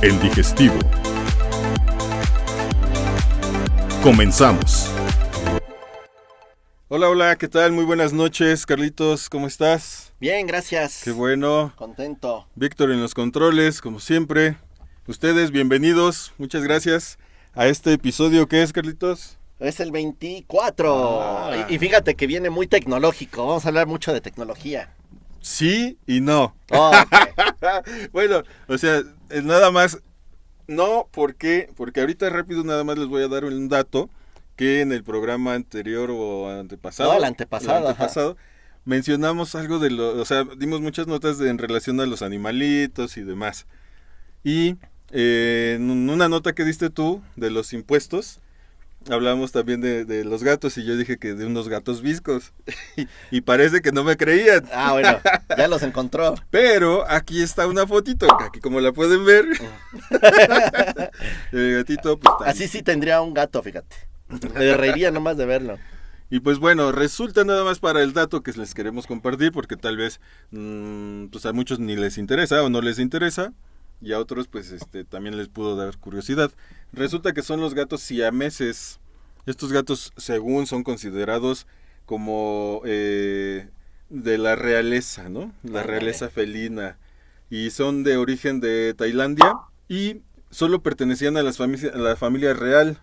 El digestivo. Comenzamos. Hola, hola, ¿qué tal? Muy buenas noches, Carlitos, ¿cómo estás? Bien, gracias. Qué bueno. Contento. Víctor en los controles, como siempre. Ustedes, bienvenidos, muchas gracias a este episodio. ¿Qué es, Carlitos? Es el 24. Y fíjate que viene muy tecnológico. Vamos a hablar mucho de tecnología. Sí y no. Oh, okay. Bueno, o sea, nada más. No, porque ahorita rápido nada más les voy a dar un dato que en el programa anterior o antepasado. No, el antepasado. Mencionamos algo de o sea, dimos muchas notas en relación a los animalitos y demás. Y en una nota que diste tú de los impuestos, hablamos también de los gatos y yo dije que de unos gatos viscos. y parece que no me creían. Ah, bueno, ya los encontró. Pero aquí está una fotito, aquí como la pueden ver. El gatito, pues, así sí tendría un gato, fíjate. Me reiría nomás de verlo. Y pues bueno, resulta nada más para el dato que les queremos compartir, porque tal vez pues a muchos ni les interesa o no les interesa, y a otros pues también les pudo dar curiosidad. Resulta que son los gatos siameses. Estos gatos, según son considerados como de la realeza, ¿no? La realeza felina. Y son de origen de Tailandia y solo pertenecían a la familia real.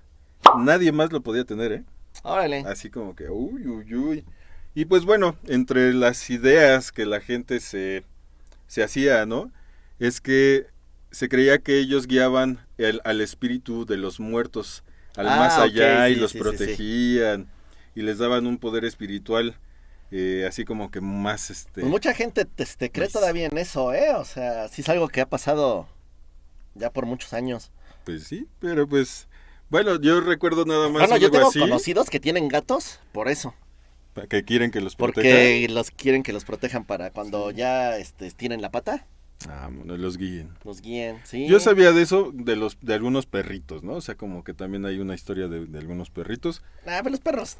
Nadie más lo podía tener, ¿eh? Órale. Así como que, uy. Y pues bueno, entre las ideas que la gente se hacía, ¿no? Es que se creía que ellos guiaban al espíritu de los muertos al más allá, okay, sí, y los protegían y les daban un poder espiritual, así como que más Pues mucha gente cree todavía en eso, o sea, sí es algo que ha pasado ya por muchos años. Pues sí, pero pues bueno, yo recuerdo nada más. Bueno, yo tengo conocidos que tienen gatos por eso. Que quieren que los protejan. Porque quieren que los protejan para cuando ya estiren la pata. Ah, bueno, los guíen. Los guíen, sí. Yo sabía de eso, de algunos perritos, ¿no? O sea, como que también hay una historia de algunos perritos. Pero los perros.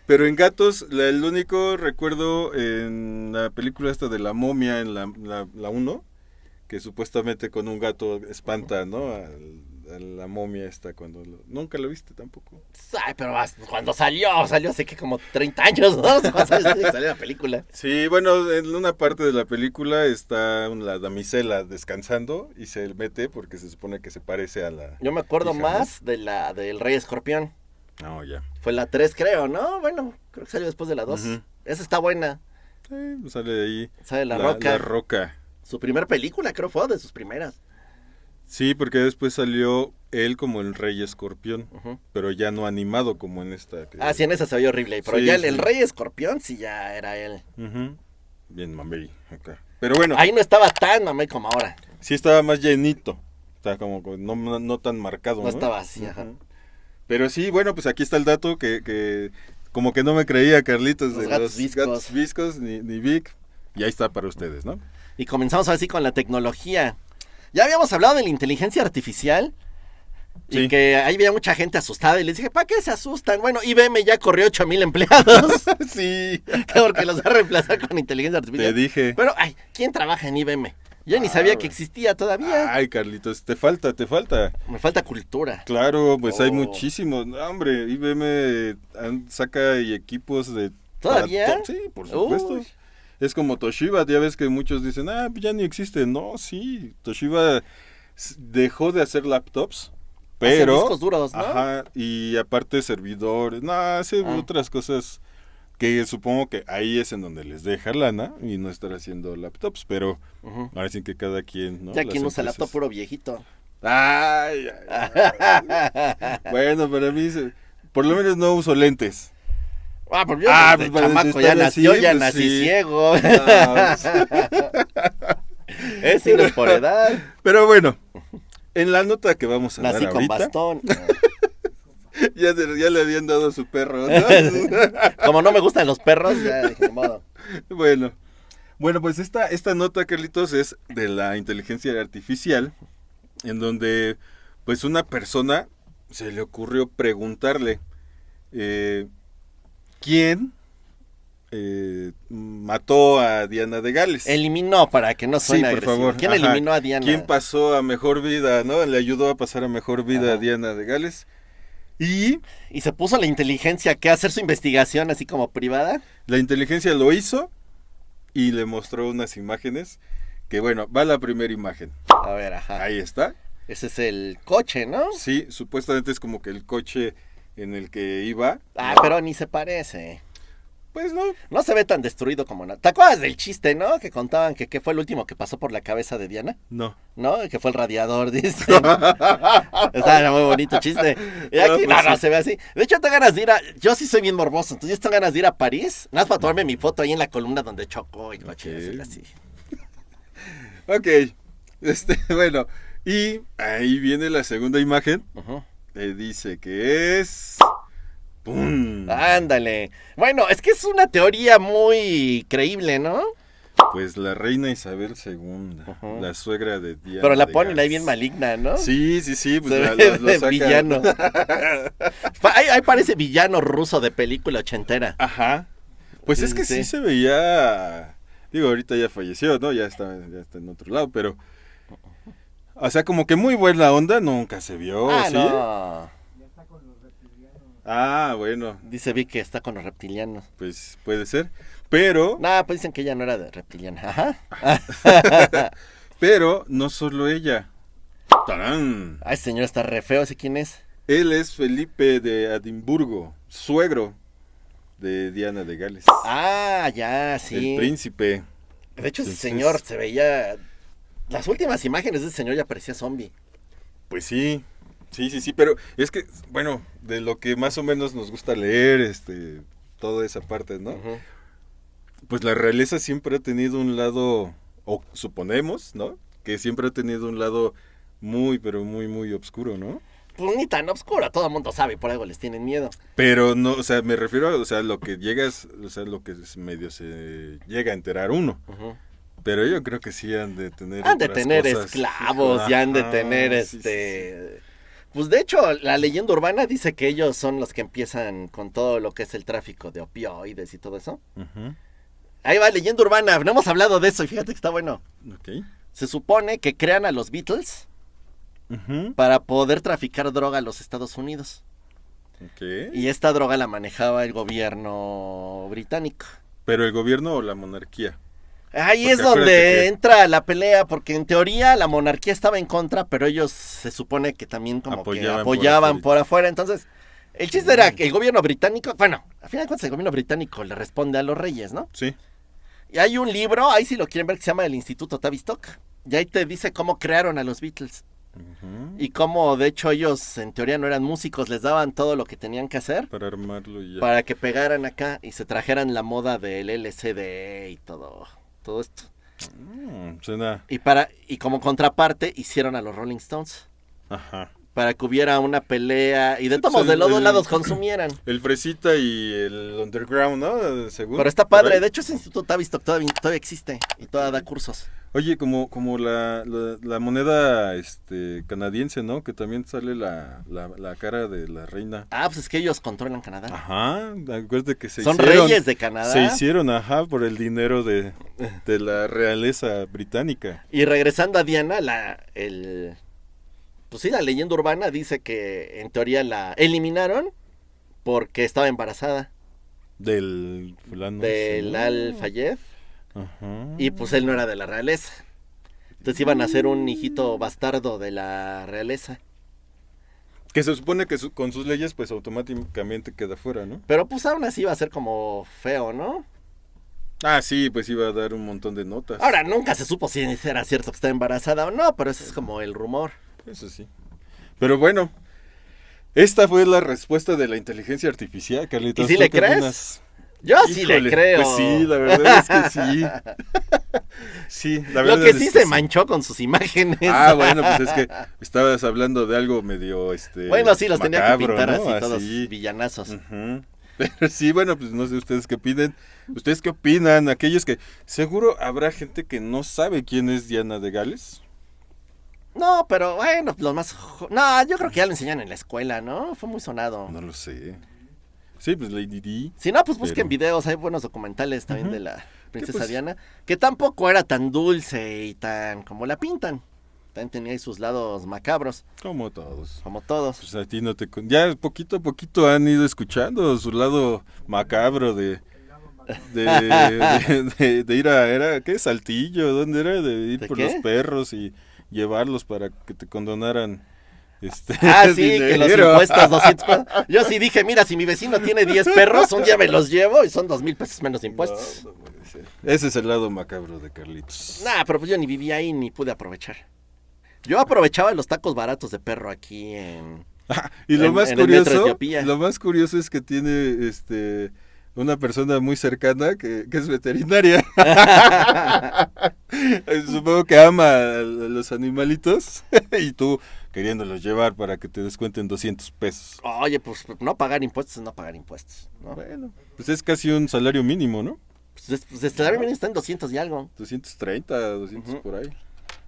Pero en gatos, el único recuerdo en la película esta de la momia, en la 1, que supuestamente con un gato espanta, ¿no? A la momia esta cuando nunca lo viste tampoco. Ay, pero cuando salió hace que como 30 años, ¿no? Cuando salió la película. Sí, bueno, en una parte de la película está la damisela descansando y se mete porque se supone que se parece a la. Yo me acuerdo más de del Rey Escorpión. Oh, ya. Fue la 3, creo, ¿no? Bueno, creo que salió después de la 2. Uh-huh. Esa está buena. Sí, sale de ahí. Sale la Roca. La Roca. Su primer película, creo fue de sus primeras. Sí, porque después salió él como el Rey Escorpión, uh-huh, pero ya no animado como en esta. Sí, en esa se veía horrible, pero sí, ya el Rey Escorpión sí ya era él. Uh-huh. Bien mamey, acá. Pero bueno. Ahí no estaba tan mamey como ahora. Sí estaba más llenito, estaba como no tan marcado, ¿no? No estaba así, uh-huh, ajá. Pero sí, bueno, pues aquí está el dato que como que no me creía Carlitos de los gatos viscos ni Vic, y ahí está para ustedes, ¿no? Y comenzamos así con la tecnología. Ya habíamos hablado de la inteligencia artificial y sí, que ahí había mucha gente asustada y les dije, ¿para qué se asustan? Bueno, IBM ya corrió 8,000 empleados. Sí. Porque los va a reemplazar con inteligencia artificial. Te dije. Pero, ¿quién trabaja en IBM? Yo ni sabía que existía todavía. Ay, Carlitos, te falta. Me falta cultura. Claro, pues hay muchísimos. No, hombre, IBM saca equipos de... ¿Todavía? Sí, por supuesto. Es como Toshiba, ya ves que muchos dicen, ya ni existe. No, sí, Toshiba dejó de hacer laptops, pero... discos duros, ¿no? Ajá, y aparte servidores, hace otras cosas que supongo que ahí es en donde les deja lana y no estar haciendo laptops, pero uh-huh, ahora sí que cada quien, ¿no? Ya quien usa laptop puro viejito. Ay. Bueno, para mí, por lo menos no uso lentes. Pues yo desde chamaco ya nací, yo ya nací sí, ciego. Es no es por edad. Pero bueno, en la nota que vamos a nací dar ahorita. Nací con bastón. ya le habían dado a su perro, ¿no? Como no me gustan los perros, ya dije, de modo. Bueno, pues esta nota, Carlitos, es de la inteligencia artificial, en donde pues una persona se le ocurrió preguntarle, ¿quién mató a Diana de Gales. Eliminó, para que no suene por agresivo. favor. ¿Quién Ajá. eliminó a Diana? ¿Quién pasó a mejor vida, no? Le ayudó a pasar a mejor vida a Diana de Gales. Y se puso la inteligencia que hacer su investigación así como privada. la inteligencia lo hizo y le mostró unas imágenes que, bueno, va la primera imagen. A ver, ajá. Ahí está. Ese es el coche, ¿no? Sí, supuestamente es como que el coche en el que iba. Ah, pero ni se parece. Pues no. No se ve tan destruido como no. ¿Te acuerdas del chiste, no? Que contaban que fue el último que pasó por la cabeza de Diana, No. ¿no? Que fue el radiador, dicen. Estaba muy bonito chiste. Y aquí pues no sí. se ve así. De hecho, tengo ganas de ir a... Yo sí soy bien morboso, entonces yo tengo ganas de ir a París. Nada más para tomarme mi foto ahí en la columna donde chocó el coche. Ok. Así. Ok. Bueno. Y ahí viene la segunda imagen. Ujú. Dice que es... ¡Pum! Ándale. Bueno, es que es una teoría muy creíble, ¿no? Pues la reina Isabel II, Ujú. la suegra de Diana Pero la de ponen ahí Gales. bien maligna, ¿no? Sí, pues Se la- ve lo de sacan. villano. Ahí parece villano ruso de película ochentera. Ajá. Pues Sí, es que sí. sí se veía... Digo, ahorita ya falleció, ¿no? Ya está en otro lado, pero... O sea, como que muy buena onda nunca se vio, ¿sí? No. Ah, bueno, Dice Vic que está con los reptilianos. pues puede ser. Pero, No, pues dicen que ella no era de reptiliana. Ajá. pero no solo ella. ¡Tarán! Ay, señor, está re feo. ¿Ese quién es? Él es Felipe de Edimburgo, suegro de Diana de Gales. Ah, ya, sí. El príncipe. De hecho, ese Entonces- señor se veía... Las últimas imágenes de ese señor ya parecía zombie. Pues sí, pero es que, bueno, de lo que más o menos nos gusta leer, toda esa parte, ¿no? Ujú. Pues la realeza siempre ha tenido un lado, o suponemos, ¿no? Que siempre ha tenido un lado muy, pero muy, muy oscuro, ¿no? Pues ni tan oscuro, todo el mundo sabe, por algo les tienen miedo. Pero no, o sea, me refiero a, o sea, lo que llegas, o sea, lo que medio se llega a enterar uno. Ujú. Pero yo creo que sí han de tener Han de otras tener cosas. esclavos, y han de Ajá, tener sí, Pues de hecho, la leyenda urbana dice que ellos son los que empiezan con todo lo que es el tráfico de opioides y todo eso. sí. Ujú, Ahí va, leyenda urbana, no hemos hablado de eso y fíjate que está bueno. ok. Se supone que crean a los Beatles Ujú, para poder traficar droga a los Estados Unidos. ok. Y esta droga la manejaba el gobierno británico. Pero el gobierno o la monarquía. Ahí Porque es donde acuérdate que- entra la pelea, porque en teoría la monarquía estaba en contra, pero ellos se supone que también como que Apoyaban apoyaban por por afuera. Entonces, el chiste era que el gobierno británico, bueno, al final de cuentas el gobierno británico le responde a los reyes, ¿no? Sí. Y hay un libro, ahí si lo quieren ver, que se llama El Instituto Tavistock. Y ahí te dice cómo crearon a los Beatles. Ujú, Y cómo, de hecho, ellos en teoría no eran músicos, les daban todo lo que tenían que hacer para armarlo y ya. para que pegaran acá y se trajeran la moda del LCD y todo esto. Suena. Y como contraparte hicieron a los Rolling Stones Ajá. para que hubiera una pelea y de Sí, todos pues de los dos el- lados consumieran. El Fresita y el Underground, ¿no? Según. Pero está por padre, ahí. de hecho ese instituto Tavistock todavía existe y todavía da cursos. Oye, como la moneda canadiense, ¿no? Que también sale la cara de la reina. Ah, pues es que ellos controlan Canadá. Ajá, acuérdate que se Son hicieron. reyes de Canadá. Se hicieron, ajá, por el dinero de la realeza británica. Y regresando a Diana, pues sí, la leyenda urbana dice que en teoría la eliminaron porque estaba embarazada Del fulano. del ese, ¿no? Al-Fayed Ajá. y pues él no era de la realeza. Entonces iban a ser un hijito bastardo de la realeza. Que se supone que con sus leyes, pues automáticamente queda fuera, ¿no? Pero pues aún así iba a ser como feo, ¿no? Ah, sí, pues iba a dar un montón de notas. Ahora, nunca se supo si era cierto que estaba embarazada o no, pero ese es como el rumor. Eso sí. Pero bueno, esta fue la respuesta de la inteligencia artificial, Carlitos. ¿Y si ¿Tú le qué crees? opinas? Yo sí le Híjole, creo. Pues sí, la verdad es que sí. Sí, la verdad Lo que es sí que se manchó con sus imágenes. Ah, bueno, pues es que estabas hablando de algo medio, Bueno, sí, los tenía que macabro, pintar ¿no? así todos Así. villanazos. Ujú. Pero sí, bueno, pues no sé ustedes qué opinen. ¿Ustedes qué opinan? Aquellos que seguro habrá gente que no sabe quién es Diana de Gales. No, pero bueno, los más... No, yo creo que ya lo enseñan en la escuela, ¿no? Fue muy sonado. No lo sé. Sí, pues Lady Di. Si no, pues busquen Pero- videos, hay buenos documentales también Ujú. de la princesa pues? Diana, que tampoco era tan dulce y tan como la pintan. También tenía ahí sus lados macabros, Como todos. como todos. Pues a ti no te... Ya poquito a poquito han ido escuchando su lado macabro de ir a... ¿Qué? Saltillo, ¿dónde era? De ir ¿De por qué? los perros y llevarlos para que te condonaran Ah, sí, que los dinero. impuestos 200 pesos. Yo sí dije, mira, si mi vecino tiene 10 perros, un día me los llevo y son 2,000 pesos menos de impuestos. No, no puede ser. Ese es el lado macabro de Carlitos. Nah, pero pues yo ni vivía ahí ni pude aprovechar. Yo aprovechaba los tacos baratos de perro aquí en... Y lo En- más en el metro curioso, Etiopía. lo más curioso es que tiene una persona muy cercana que es veterinaria. Supongo que ama a los animalitos y tú queriéndolos llevar para que te descuenten 200 pesos. Oye, pues no pagar impuestos es no pagar impuestos, ¿no? Bueno, pues es casi un salario mínimo, ¿no? Pues este salario mínimo está en 200 y algo. 230, 200 Ujú. por ahí.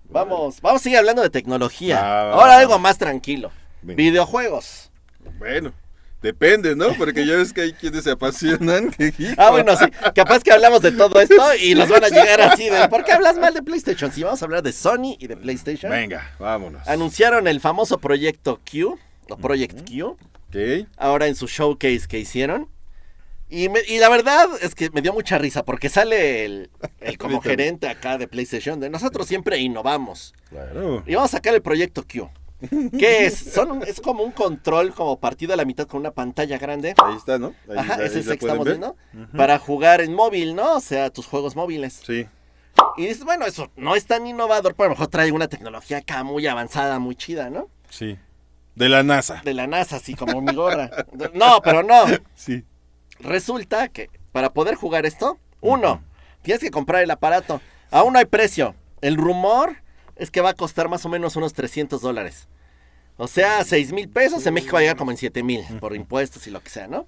Vamos a seguir hablando de tecnología. Va, Ahora va, algo va. más tranquilo. Venga. Videojuegos. Bueno, depende, ¿no? Porque ya ves que hay quienes se apasionan. Ah, bueno, sí. Capaz que hablamos de todo esto y nos van a llegar así de... ¿Por qué hablas mal de PlayStation? Sí, vamos a hablar de Sony y de PlayStation. Venga, vámonos. Anunciaron el famoso Proyecto Q, o Project Q, Ok. ahora en su showcase que hicieron. Y la verdad es que me dio mucha risa porque sale el como Ahorita. gerente acá de PlayStation. De nosotros siempre innovamos. Claro. Y vamos a sacar el Proyecto Q. ¿Qué es? Es como un control como partido a la mitad con una pantalla grande. Ahí está, ¿no? Ahí Ajá, la- ese ahí es la el que pueden estamos ver. viendo. Ujú. Para jugar en móvil, ¿no? O sea, tus juegos móviles. Sí. Y dices, bueno, eso no es tan innovador, pero a lo mejor trae una tecnología acá muy avanzada, muy chida, ¿no? Sí. De la NASA. De la NASA, así como mi gorra. No, pero no. Sí. Resulta que para poder jugar esto, uno, tienes que comprar el aparato. Aún no hay precio. El rumor es que va a costar más o menos unos $300. O sea, 6,000 pesos. En México va a llegar como en 7,000 por impuestos y lo que sea, ¿no?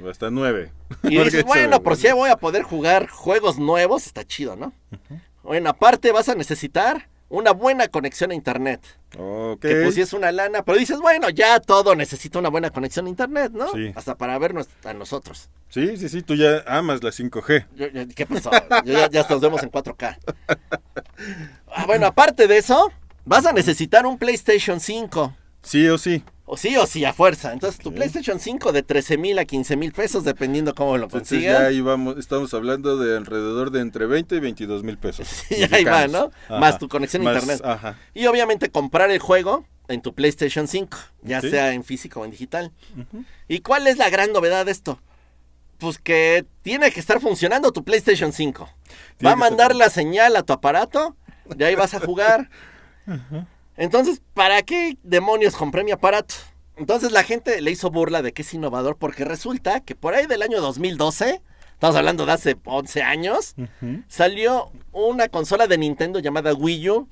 Hasta 9. Y dices, bueno, por si voy a poder jugar juegos nuevos, está chido, ¿no? Bueno, aparte vas a necesitar una buena conexión a internet. Ok. Que pues sí es una lana, pero dices, bueno, ya todo necesita una buena conexión a internet, ¿no? Sí. Hasta para vernos a nosotros. Sí, sí, sí, tú ya amas la 5G. ¿Qué pasó? Ya nos vemos en 4K. Ah, bueno, aparte de eso, vas a necesitar un PlayStation 5. Sí o sí. O sí, a fuerza. Entonces, tu Ok. PlayStation 5 de 13,000 a 15,000 pesos, dependiendo cómo lo Entonces consigas. ya ahí vamos, estamos hablando de alrededor de entre 20 y 22,000 pesos. Y ahí va, ¿no? Ajá. Más tu conexión a Más- internet. Ajá. Y obviamente comprar el juego en tu PlayStation 5, ya Sí. sea en físico o en digital. ¿Y cuál es la gran novedad de esto? Pues que tiene que estar funcionando tu PlayStation 5. Tiene Va a que mandar estar- la señal a tu aparato, y ahí vas a jugar. Entonces, ¿para qué demonios compré mi aparato? Entonces la gente le hizo burla de que es innovador porque resulta que por ahí del año 2012, estamos hablando de hace 11 años, salió una consola de Nintendo llamada Wii U,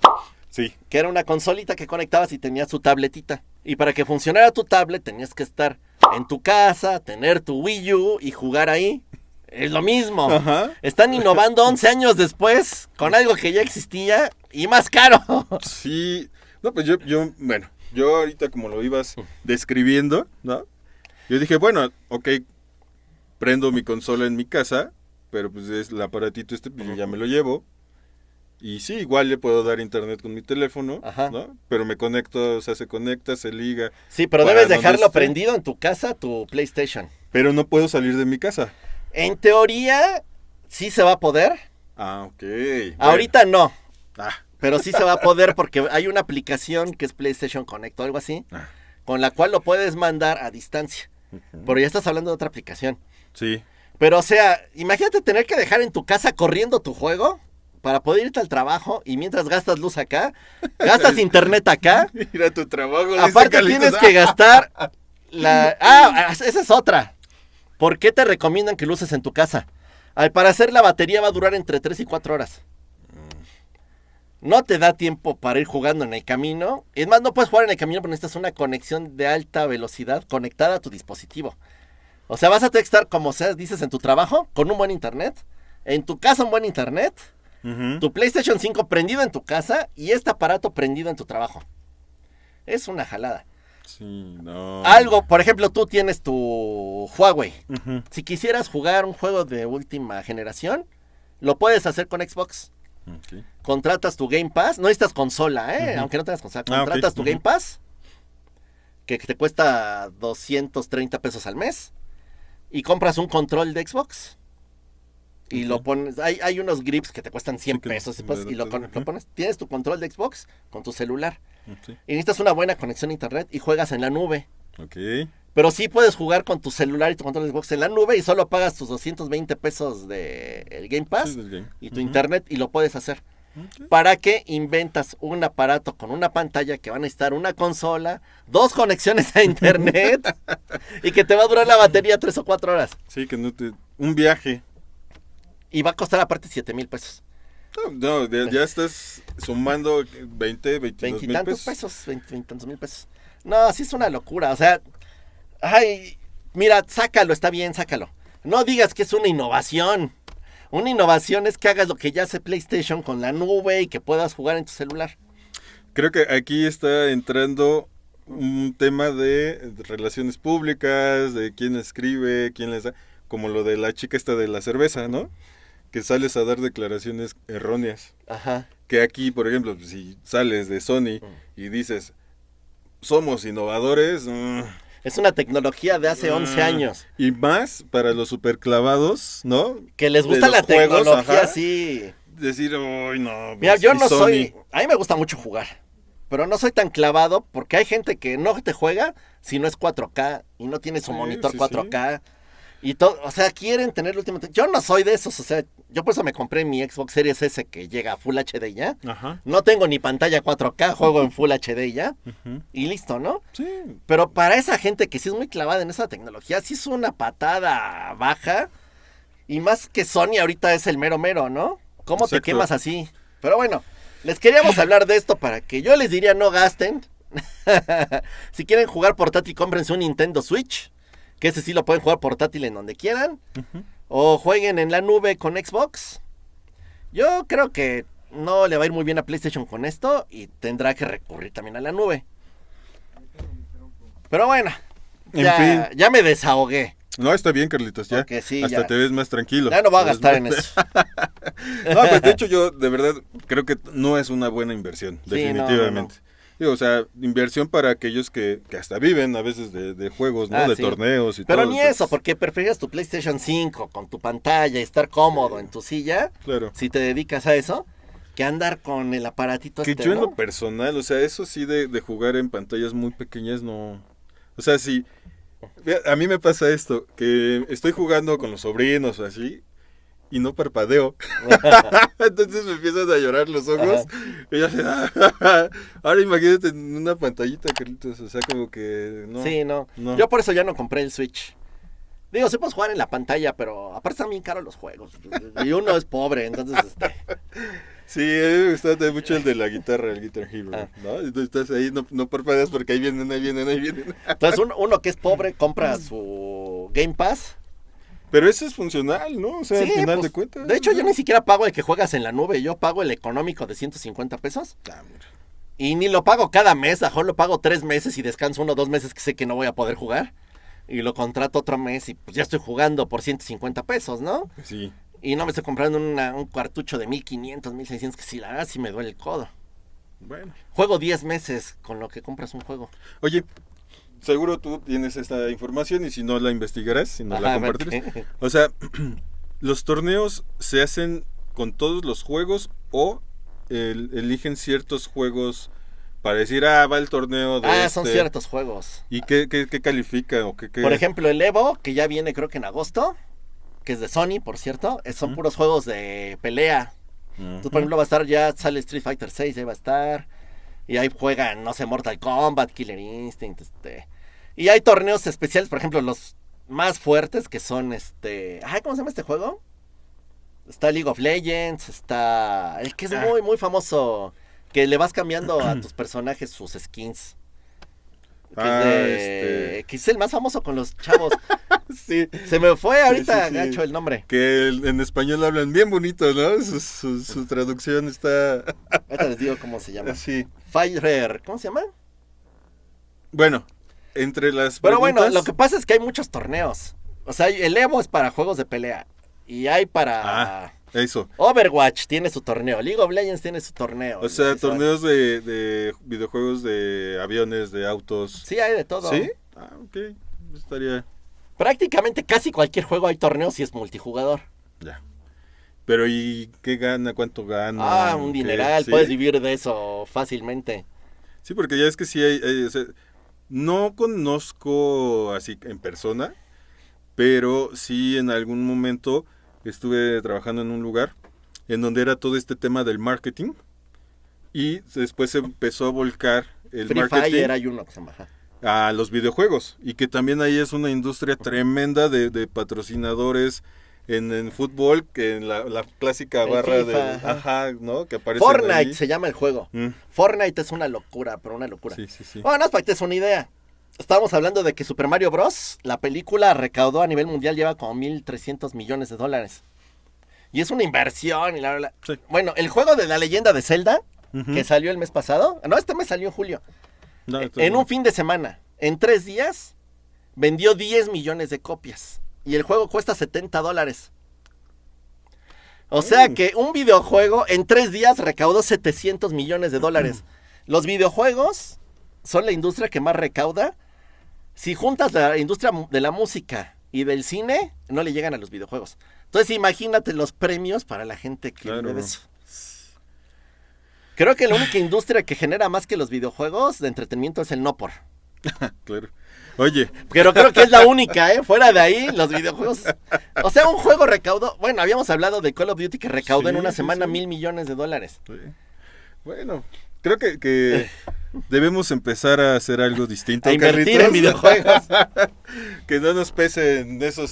Sí. que era una consolita que conectabas y tenías tu tabletita. Y para que funcionara tu tablet tenías que estar en tu casa, tener tu Wii U y jugar ahí. Es lo mismo. Ajá. Están innovando 11 años después con algo que ya existía y más caro. Sí. No, pues bueno, yo ahorita como lo ibas describiendo, ¿no? Yo dije, bueno, ok, prendo mi consola en mi casa, pero pues es el aparatito pues yo ya me lo llevo. Y sí, igual le puedo dar internet con mi teléfono, Ajá. ¿no? Pero me conecto, o sea, se conecta, se liga. Sí, pero Para debes donde dejarlo esté. prendido en tu casa, tu PlayStation. Pero no puedo salir de mi casa. En teoría, sí se va a poder. Ah, ok. Ahorita no, Bueno. Ah, pero sí se va a poder porque hay una aplicación que es PlayStation Connect o algo así, Ah. con la cual lo puedes mandar a distancia. Pero ya estás hablando de otra aplicación. sí. Pero, o sea, imagínate tener que dejar en tu casa corriendo tu juego para poder irte al trabajo y mientras gastas luz acá, gastas internet acá. Mira tu trabajo. dice Aparte Carlitos. tienes que gastar la... Ah, esa es otra. ¿Por qué te recomiendan que lo uses en tu casa? Al parecer la batería va a durar entre 3 y 4 horas. No te da tiempo para ir jugando en el camino. Es más, no puedes jugar en el camino porque necesitas una conexión de alta velocidad conectada a tu dispositivo. O sea, vas a tener que estar, como sea, dices, en tu trabajo, con un buen internet. En tu casa un buen internet. Ujú. Tu PlayStation 5 prendido en tu casa y este aparato prendido en tu trabajo. Es una jalada. Sí, no. Algo, por ejemplo, tú tienes tu Huawei. Ujú. Si quisieras jugar un juego de última generación, lo puedes hacer con Xbox. Ok. Contratas tu Game Pass, no necesitas consola, Ujú. aunque no tengas consola, Ah, ok. contratas tu Ujú. Game Pass, que te cuesta 230 pesos al mes, y compras un control de Xbox. Y Ok. lo pones, hay unos grips que te cuestan 100 Sí, que pesos, y, me pues, y lo adaptas, pones, tienes tu control de Xbox con tu celular. Ok. Y necesitas una buena conexión a internet y juegas en la nube. Ok. Pero sí puedes jugar con tu celular y tu control de Xbox en la nube y solo pagas tus 220 pesos de el Game Pass Sí, del game. y tu Ujú. internet y lo puedes hacer. Ok. ¿Para qué inventas un aparato con una pantalla que va a necesitar una consola, 2 conexiones a internet y que te va a durar la batería 3 o 4 horas? Sí, que no te... Un viaje. Y va a costar aparte 7,000 pesos. No, ya estás sumando 20, 22 mil Veintitantos pesos. pesos, veintitantos mil pesos. No, sí es una locura, o sea, ay, mira, sácalo, está bien, sácalo. No digas que es una innovación. Una innovación es que hagas lo que ya hace PlayStation con la nube y que puedas jugar en tu celular. Creo que aquí está entrando un tema de relaciones públicas, de quién escribe, quién les da, como lo de la chica esta de la cerveza, ¿no? Que sales a dar declaraciones erróneas. Ajá. Que aquí, por ejemplo, si sales de Sony y dices, somos innovadores, Es una tecnología de hace 11 años. y más para los superclavados, ¿no? Que les De gusta los la juegos, tecnología, ajá. sí. Decir, uy, no. Mira, pues, yo y no Sony". soy... A mí me gusta mucho jugar. Pero no soy tan clavado porque hay gente que no te juega si no es 4K y no tiene su Sí, monitor sí, 4K. Y todo, o sea, quieren tener el último... Yo no soy de esos, o sea, yo por eso me compré mi Xbox Series S que llega a Full HD ya. Ajá. No tengo ni pantalla 4K, juego en Full HD ya. Ujú. Y listo, ¿no? Sí. Pero para esa gente que sí es muy clavada en esa tecnología, sí es una patada baja. Y más que Sony ahorita es el mero mero, ¿no? ¿Cómo te Exacto. quemas así? Pero bueno, les queríamos hablar de esto para que yo les diría no gasten. Si quieren jugar portátil, cómprense un Nintendo Switch. Que ese sí lo pueden jugar portátil en donde quieran. Ujú. O jueguen en la nube con Xbox. Yo creo que no le va a ir muy bien a PlayStation con esto y tendrá que recurrir también a la nube. Pero bueno, En ya, fin. ya me desahogué. No, está bien, Carlitos, ya. Porque sí, Hasta ya. te ves más tranquilo. Ya no voy a Te ves gastar en más- eso. No, pues de hecho yo de verdad creo que no es una buena inversión, Sí, definitivamente. Digo, o sea, inversión para aquellos que hasta viven a veces de juegos, ¿no? Ah, de sí. torneos y Pero todo. ni entonces, eso, porque preferías tu PlayStation 5 con tu pantalla y estar cómodo en tu silla, Claro. si te dedicas a eso, que andar con el aparatito Que este, yo en ¿no? lo personal, o sea, eso sí de jugar en pantallas muy pequeñas no... O sea, sí, a mí me pasa esto, que estoy jugando con los sobrinos o así y no parpadeo. Entonces me empiezan a llorar los ojos. Y yo así, ahora imagínate en una pantallita, Carlitos, o sea, como que no. Sí, no. no. Yo por eso ya no compré el Switch. Digo, sí puedes jugar en la pantalla, pero aparte están bien caros los juegos. Y uno es pobre, entonces, Sí, a mí me gusta también mucho el de la guitarra, el Guitar Hero, Ah. ¿no? Entonces estás ahí, no parpadeas porque ahí vienen, ahí vienen, ahí vienen. Entonces uno que es pobre compra su Game Pass. Pero eso es funcional, ¿no? O sea, Sí, al final pues, de cuentas. de hecho, yo ni siquiera pago el que juegas en la nube. Yo pago el económico de 150 pesos. Ah, mira. Y ni lo pago cada mes. Mejor lo pago 3 meses y descanso 1 o 2 meses que sé que no voy a poder jugar. Y lo contrato otro mes y pues ya estoy jugando por 150 pesos, ¿no? Sí. Y no me estoy comprando un cartucho de 1500, 1600 que sí, la verdad sí me duele el codo. Bueno. Juego 10 meses con lo que compras un juego. Oye, seguro tú tienes esta información y si no la investigarás, si no la Ajá, compartirás. ¿qué? O sea, ¿los torneos se hacen con todos los juegos o eligen ciertos juegos para decir, va el torneo de Son este? ciertos juegos. ¿Y qué califica o qué? Por ejemplo, el Evo, que ya viene creo que en agosto, que es de Sony, por cierto, son Ujú. puros juegos de pelea. Entonces, por ejemplo, va a estar, ya sale Street Fighter 6, ahí va a estar. Y ahí juegan, no sé, Mortal Kombat, Killer Instinct, Y hay torneos especiales, por ejemplo, los más fuertes que son ¿cómo se llama este juego? Está League of Legends, está el que es muy, muy famoso, que le vas cambiando a tus personajes sus skins. Que es el más famoso con los chavos. Sí. Se me fue ahorita, sí. gacho, el nombre. Que en español hablan bien bonito, ¿no? Su traducción está Ahorita les digo cómo se llama. así. Fire, ¿cómo se llama? Bueno, entre las Pero bueno, preguntas- lo que pasa es que hay muchos torneos. O sea, el Evo es para juegos de pelea. Y hay para... Eso. Overwatch tiene su torneo. League of Legends tiene su torneo. O sea, Así se van. torneos de videojuegos, de aviones, de autos. Sí, hay de todo. ¿Sí? Ah, ok. Estaría... Prácticamente casi cualquier juego hay torneos si es multijugador. Ya. Pero ¿y qué gana? ¿Cuánto gana? Un ¿Qué? dineral. ¿Sí? Puedes vivir de eso fácilmente. Sí, porque ya es que sí o sea, no conozco así en persona, pero sí en algún momento estuve trabajando en un lugar en donde era todo este tema del marketing y después se empezó a volcar el Free marketing Fire hay uno que se llama. Ajá. a los videojuegos y que también ahí es una industria tremenda de patrocinadores en fútbol, que en la clásica El barra FIFA, de... ajá. Ajá, ¿no? Que aparece Fortnite ahí. se llama el juego. Mm, Fortnite es una locura, pero una locura. sí, sí, sí. Bueno, nada más para que te des una idea. Estábamos hablando de que Super Mario Bros., la película recaudó a nivel mundial, lleva como 1.300 millones de dólares. Y es una inversión. Y Sí. Bueno, el juego de la leyenda de Zelda, Ujú. que salió el mes pasado, no, este mes salió en julio, No, está en bien. un fin de semana, en 3 días, vendió 10 millones de copias. Y el juego cuesta $70. O sea que un videojuego en 3 días recaudó 700 millones de dólares. Los videojuegos son la industria que más recauda. Si juntas la industria de la música y del cine, no le llegan a los videojuegos. Entonces imagínate los premios para la gente que Claro. vive de eso. Creo que la única industria que genera más que los videojuegos de entretenimiento es el no por. Claro. Oye, Pero creo que es la única, ¿eh? Fuera de ahí, los videojuegos... O sea, un juego recaudó... Bueno, habíamos hablado de Call of Duty que recaudó en Sí, una sí, semana sí. 1.000 millones de dólares. sí. Bueno, creo que debemos empezar a hacer algo distinto, A invertir Carlitos. en videojuegos. Que no nos pesen esos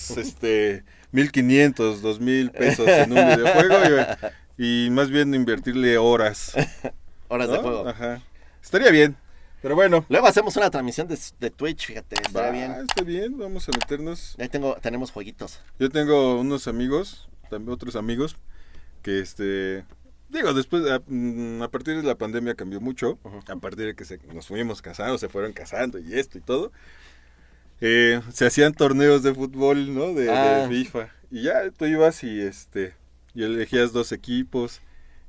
1,500, 2,000 pesos en un videojuego y más bien invertirle horas. Horas ¿no? de juego. Ajá. Estaría bien. Pero bueno. Luego hacemos una transmisión de Twitch, fíjate, estaría Va, bien. está bien, vamos a meternos. Ahí tenemos jueguitos. Yo tengo unos amigos, también otros amigos, que digo, después, a partir de la pandemia cambió mucho, Ujú. a partir de que nos fuimos casando, se fueron casando y esto y todo, se hacían torneos de fútbol, ¿no? De FIFA, y ya tú ibas y elegías 2 equipos,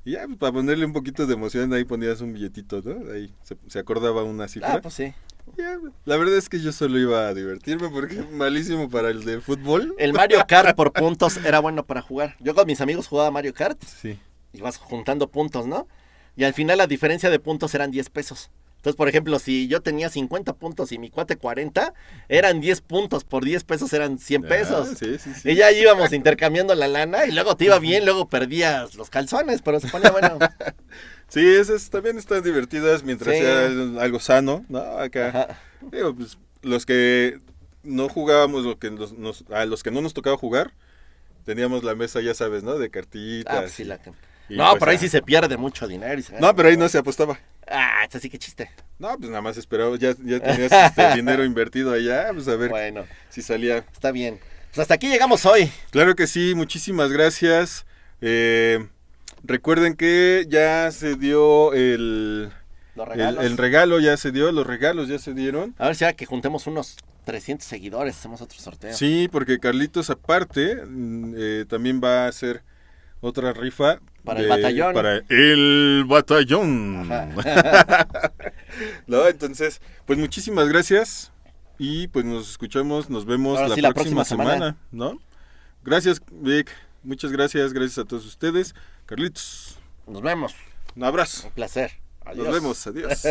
y ya, pues, para ponerle un poquito de emoción, ahí ponías un billetito, ¿no? Ahí se acordaba una cifra. Ah, pues sí. Ya, la verdad es que yo solo iba a divertirme porque malísimo para el de fútbol. El Mario Kart por puntos era bueno para jugar. Yo con mis amigos jugaba Mario Kart Sí. y vas juntando puntos, ¿no? Y al final la diferencia de puntos eran 10 pesos. Entonces, por ejemplo, si yo tenía 50 puntos y mi cuate 40, eran 10 puntos. Por 10 pesos eran 100 pesos. Ah, sí, sí, sí. Y ya íbamos intercambiando la lana y luego te iba bien, luego perdías los calzones, pero se ponía bueno. Sí, esas también están divertidas mientras Sí. sea algo sano, ¿no? Acá. Ajá. Digo, pues, los que no jugábamos, a los que no nos tocaba jugar, teníamos la mesa, ya sabes, ¿no? De cartitas. Ah, pues sí, y no, pues, pero ahí sí se pierde mucho dinero. Y se gana No, pero ahí mucho. no se apostaba. Ah, esto sí que chiste. No, pues nada más esperaba, ya tenías dinero invertido allá, pues a ver Bueno, si salía. está bien. Pues hasta aquí llegamos hoy. Claro que sí, muchísimas gracias. Recuerden que ya se dio el regalo, ya se dio, los regalos ya se dieron. A ver si ahora que juntemos unos 300 seguidores, hacemos otro sorteo. Sí, porque Carlitos aparte también va a hacer otra rifa. Para el batallón. Para el batallón. Ajá. No, entonces, pues muchísimas gracias y pues nos escuchamos, nos vemos Ahora la, sí, la próxima próxima semana, ¿no? Gracias, Vic. Muchas gracias a todos ustedes. Carlitos, Nos vemos. un abrazo. Un placer. Adiós. Nos vemos, adiós.